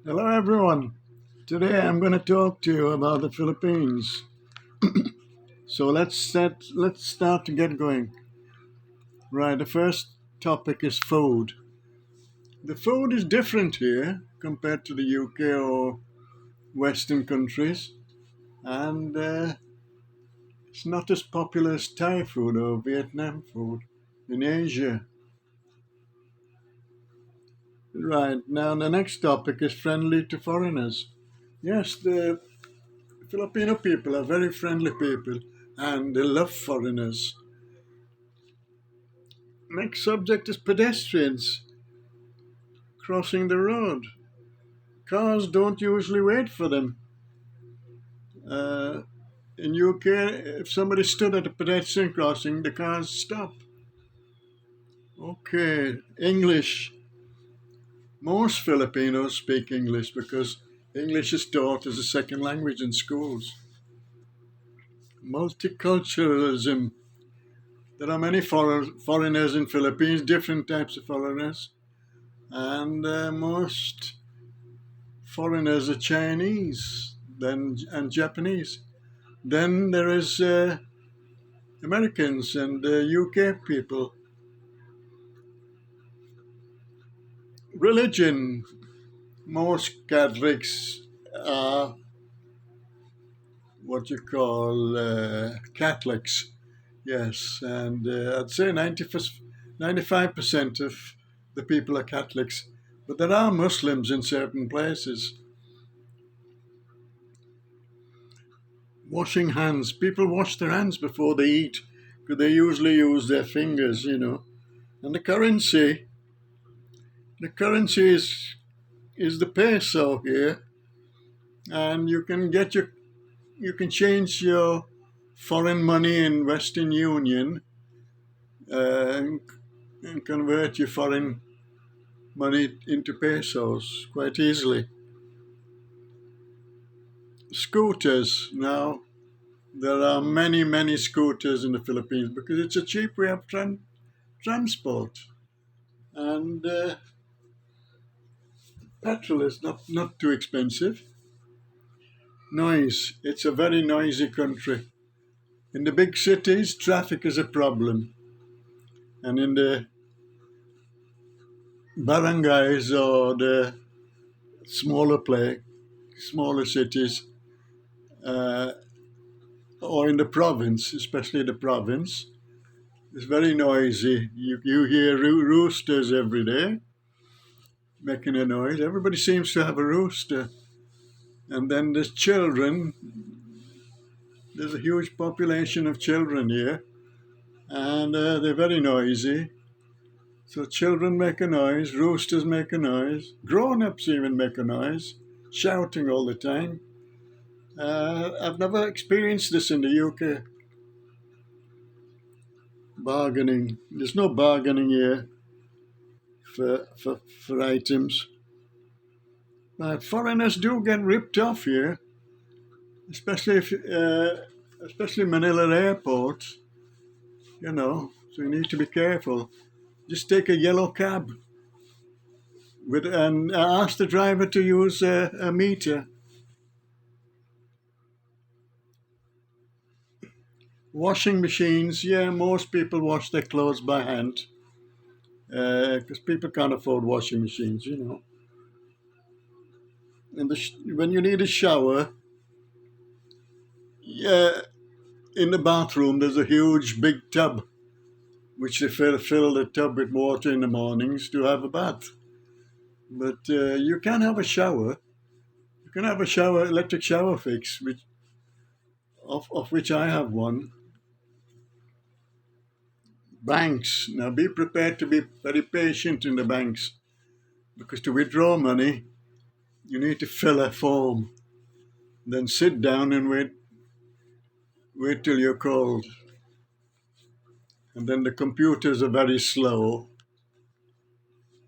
Hello, everyone. Today I'm going to talk to you about the Philippines. So let's start to get going. Right, the first topic is food. The food is different here compared to the UK or Western countries, and it's not as popular as Thai food or Vietnam food in Asia. Right, now the next topic is friendly to foreigners. Yes, the Filipino people are very friendly people and they love foreigners. Next subject is pedestrians crossing the road. Cars don't usually wait for them. Uh, in UK, if somebody stood at a pedestrian crossing, the cars stop. Okay, English. Most Filipinos speak English because English is taught as a second language in schools. Multiculturalism. There are many foreigners in Philippines, different types of foreigners, and most foreigners are Chinese and Japanese. Then there is Americans and UK people. Religion. Most Catholics are what you call Catholics. Yes, and I'd say 95% of the people are Catholics. But there are Muslims in certain places. Washing hands. People wash their hands before they eat because they usually use their fingers. And the currency is the peso here, and you can change your foreign money in Western Union and convert your foreign money into pesos quite easily. Scooters. Now, there are many scooters in the Philippines because it's a cheap way of transport. And petrol is not too expensive. Noise. It's a very noisy country. In the big cities, traffic is a problem. And in the barangays or the smaller cities, uh, or in the province, especially the province, it's very noisy. You hear roosters every day making a noise. Everybody seems to have a rooster. And then there's children. There's a huge population of children here, and they're very noisy. So children make a noise, roosters make a noise, grown-ups even make a noise, shouting all the time. I've never experienced this in the UK. Bargaining. There's no bargaining here for items. But foreigners do get ripped off here, especially Manila Airport. So you need to be careful. Just take a yellow cab and ask the driver to use a meter. Washing machines, yeah, most people wash their clothes by hand because people can't afford washing machines. And when you need a shower, yeah, in the bathroom there's a huge big tub, which they fill the tub with water in the mornings to have a bath. But you can have a shower. You can have a electric shower fix, of which I have one. Banks. Now be prepared to be very patient in the banks because to withdraw money, you need to fill a form, then sit down and wait till you're called. And then the computers are very slow,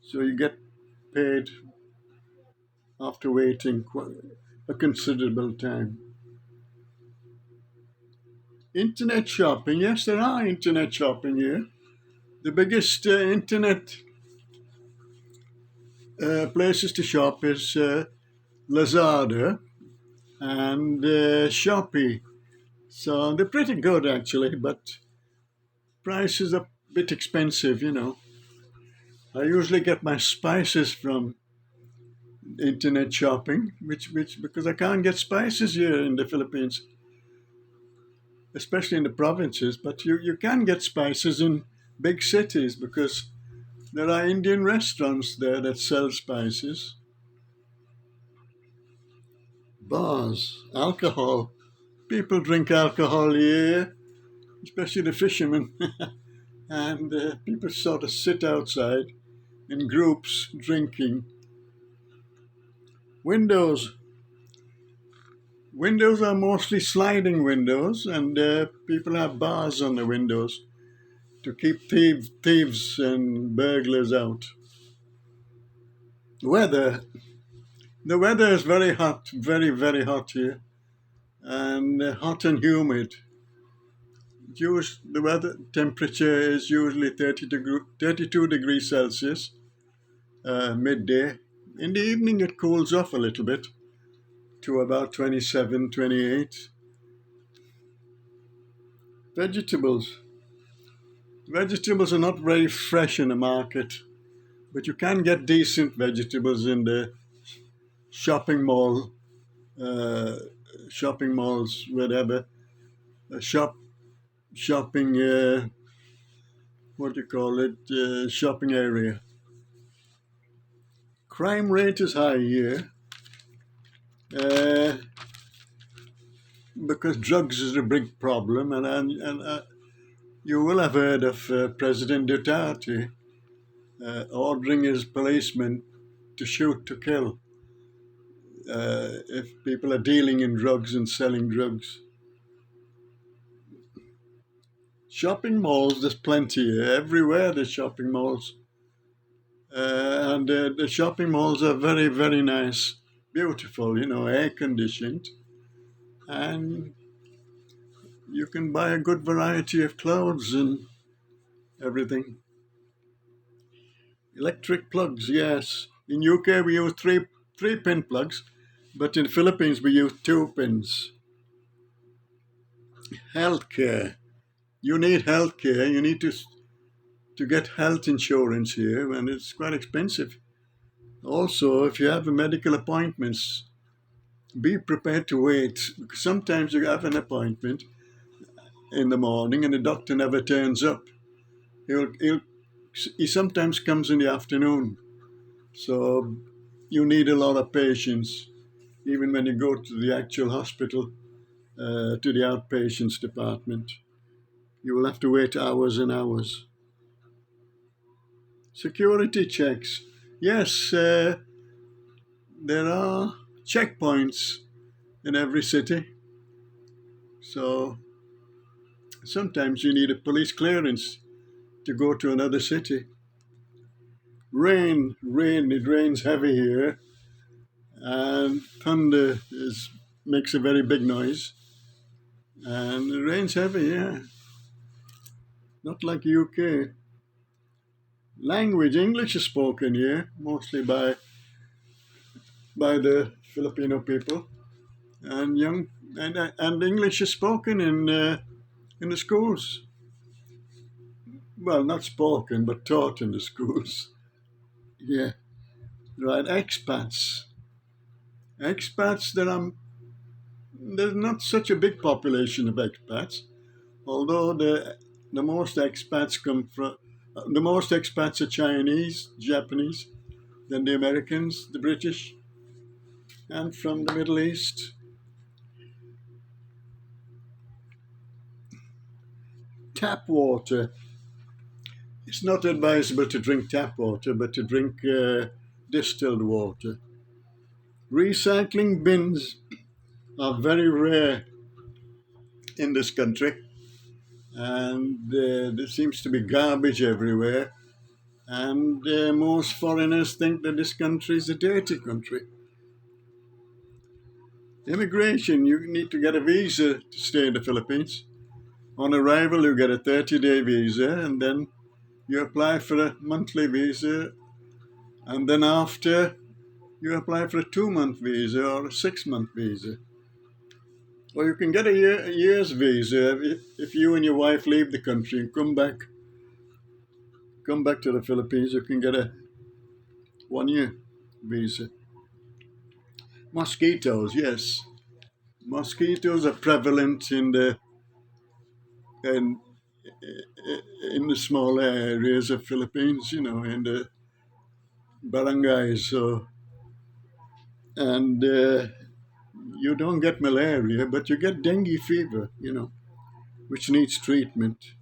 so you get paid after waiting a considerable time. Internet shopping. Yes, there are internet shopping here. The biggest internet places to shop is Lazada, and Shopee. So they're pretty good actually, but prices are a bit expensive, you know. I usually get my spices from internet shopping, which because I can't get spices here in the Philippines, especially in the provinces. But you can get spices in big cities because there are Indian restaurants there that sell spices. Bars, alcohol. People drink alcohol here, especially the fishermen, and people sort of sit outside in groups drinking. Windows. Windows are mostly sliding windows, and people have bars on the windows to keep thieves and burglars out. Weather. The weather is very hot, very, very hot here, and hot and humid. The weather temperature is usually 32 degrees Celsius midday. In the evening, it cools off a little bit to about 27, 28. Vegetables. Vegetables are not very fresh in the market, but you can get decent vegetables in the shopping mall, uh, shopping malls, whatever. A shopping, what do you call it, shopping area. Crime rate is high here uh, because drugs is a big problem, and you will have heard of President Duterte ordering his policemen to shoot to kill if people are dealing in drugs and selling drugs. Shopping malls, there's plenty here. Everywhere there's shopping malls. And the shopping malls are very, very nice, beautiful, you know, air conditioned. And you can buy a good variety of clothes and everything. Electric plugs, yes. In UK we use three pin plugs, but in the Philippines we use 2 pins. Healthcare. You need healthcare. You need to get health insurance here, and it's quite expensive. Also, if you have medical appointments, be prepared to wait. Because sometimes you have an appointment in the morning and the doctor never turns up. He sometimes comes in the afternoon. So you need a lot of patience, even when you go to the actual hospital, to the outpatients department. You will have to wait hours and hours. Security checks. Yes, there are checkpoints in every city. So sometimes you need a police clearance to go to another city. It rains heavy here, and thunder makes a very big noise. And it rains heavy, yeah. Not like UK. Language, English is spoken here, mostly by the Filipino people. And and English is spoken in the schools. Well, not spoken, but taught in the schools. Yeah, right. Expats. There's not such a big population of expats, although the most expats come from the most expats are Chinese, Japanese, then the Americans, the British, and from the Middle East. Tap water. It's not advisable to drink tap water, but to drink distilled water. Recycling bins are very rare in this country, and there seems to be garbage everywhere. And most foreigners think that this country is a dirty country. Immigration, you need to get a visa to stay in the Philippines. On arrival, you get a 30-day visa, and then you apply for a monthly visa, and then after You apply for a 2-month visa or a 6-month visa. Or you can get a year's visa if you and your wife leave the country and come back to the Philippines. You can get a 1-year visa. Mosquitoes, yes. Mosquitoes are prevalent in, in the smaller areas of Philippines, in the barangays. So, and you don't get malaria, but you get dengue fever, which needs treatment.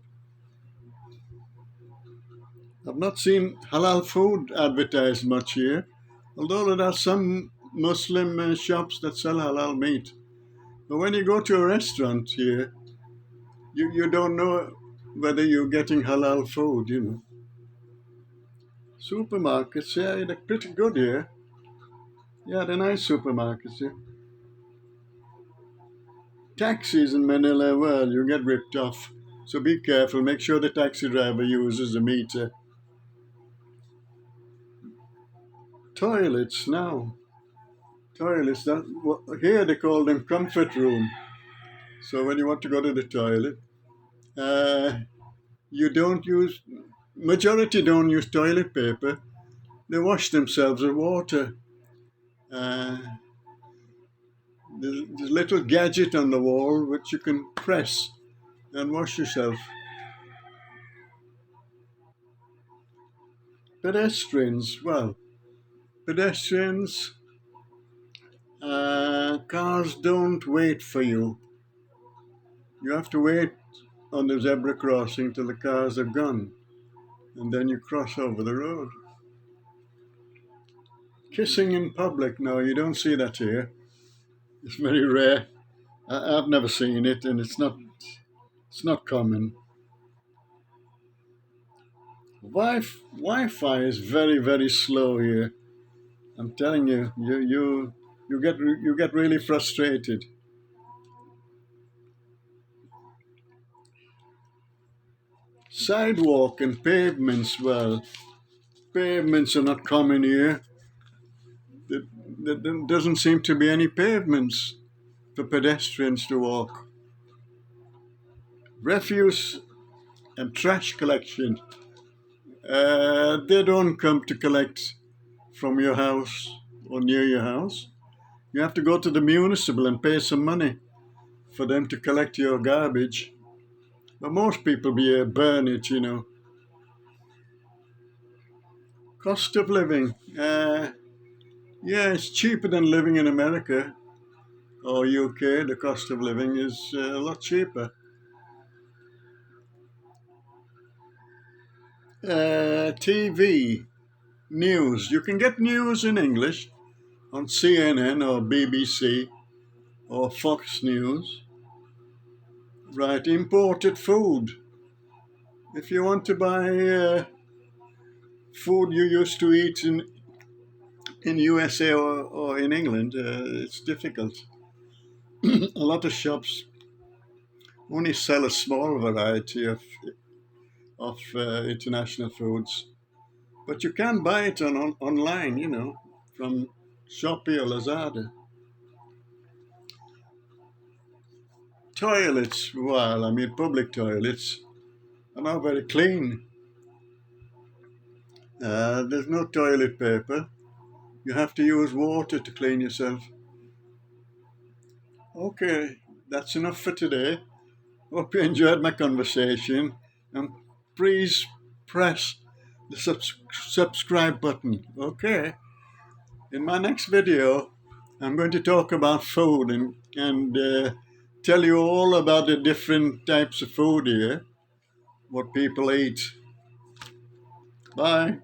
I've not seen halal food advertised much here, although there are some Muslim shops that sell halal meat. But when you go to a restaurant here, you don't know whether you're getting halal food. Supermarkets, yeah, they're pretty good here. Yeah, they're nice supermarkets here. Taxis in Manila, well, you get ripped off. So be careful. Make sure the taxi driver uses a meter. Toilets now. Toilets, here they call them comfort room. So when you want to go to the toilet, you don't use, majority don't use toilet paper. They wash themselves with water. There's a little gadget on the wall which you can press and wash yourself. Pedestrians, cars don't wait for you. You have to wait on the zebra crossing till the cars are gone, and then you cross over the road. Kissing in public, no, you don't see that here. It's very rare. I've never seen it, and it's not common. Wi-Fi is very, very slow here. I'm telling you, you get really frustrated. Sidewalk and pavements, pavements are not common here. There doesn't seem to be any pavements for pedestrians to walk. Refuse and trash collection. They don't come to collect from your house or near your house. You have to go to the municipal and pay some money for them to collect your garbage. But most people burn it, Cost of living. Yeah, it's cheaper than living in America or UK. The cost of living is a lot cheaper. TV, news. You can get news in English on CNN or BBC or Fox News. Right, imported food. If you want to buy food you used to eat in USA or in England, it's difficult. A lot of shops only sell a small variety of international foods, but you can buy it online, from Shopee or Lazada. Toilets, public toilets are not very clean. There's no toilet paper. You have to use water to clean yourself. Okay, that's enough for today. Hope you enjoyed my conversation, and please press the subscribe button. Okay. In my next video, I'm going to talk about food and tell you all about the different types of food here, what people eat. Bye.